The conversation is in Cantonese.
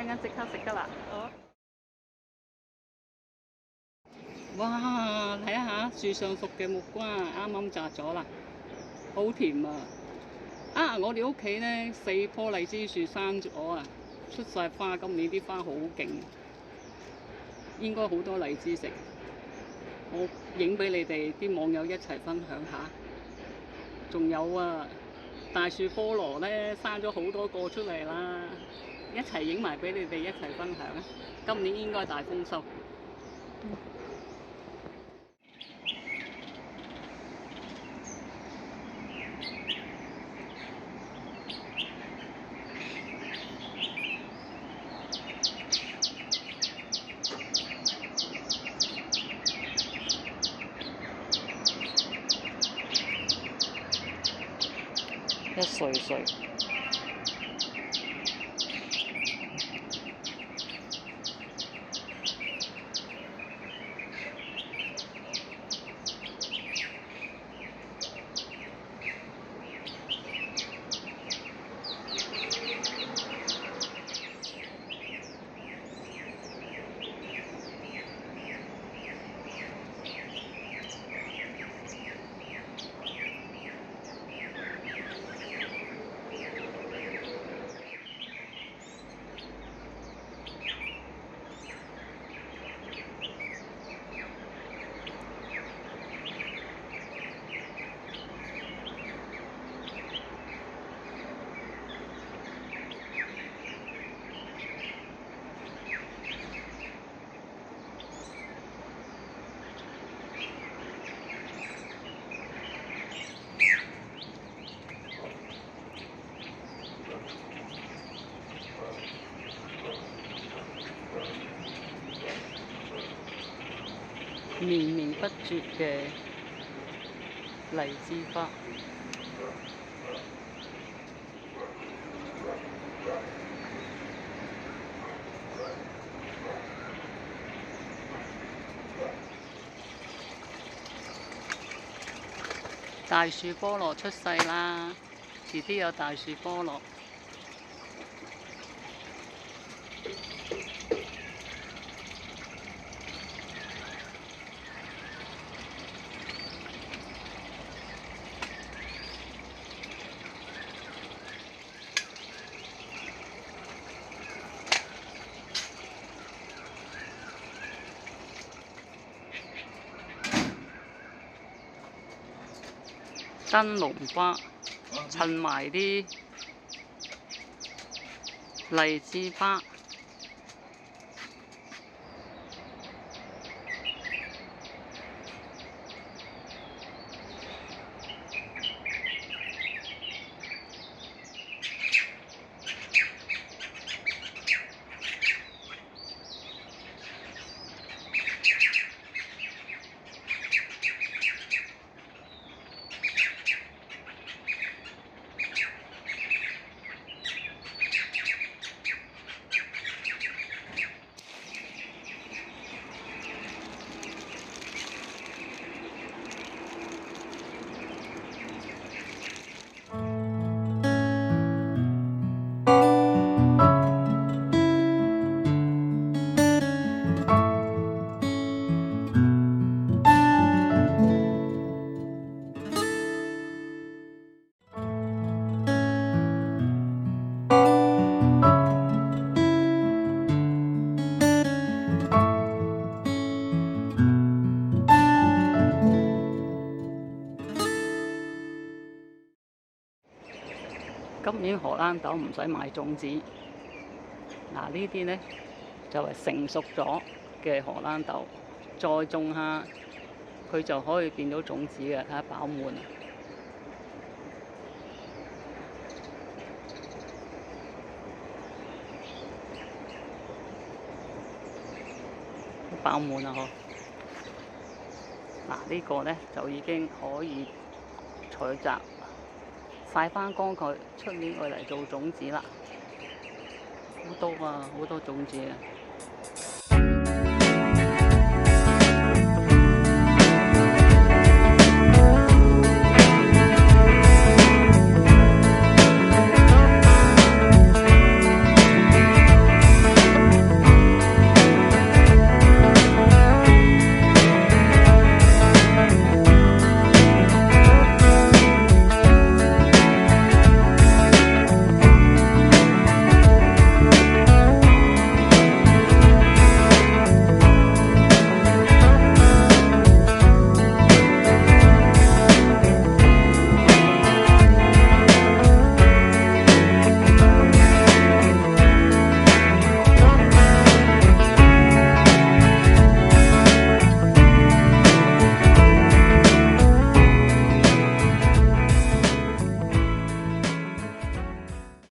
陣即刻食得啦。好。哇！睇下樹上熟嘅木瓜，啱啱摘咗啦，好甜啊！我哋屋企呢4棵荔枝樹生咗啊，出晒花，今年啲花好勁，應該好多荔枝食。我影俾你哋啲網友一齊分享下。仲有啊，大樹菠蘿呢生咗好多個出嚟啦，一齊影埋俾你哋一齊分享啊！今年應該大豐收。一穗穗。綿綿不絕嘅荔枝花，大樹菠蘿出世啦！遲啲有大樹菠蘿。燈籠花襯埋啲荔枝花，今年荷蘭豆唔使買種子，嗱呢啲呢就係成熟咗嘅荷蘭豆，再種下佢就可以變到種子嘅，睇下飽滿啊！飽滿啊！嗱呢個呢就已經可以採摘。曬翻乾佢，出年我嚟做種子啦，好多啊，好多種子啊！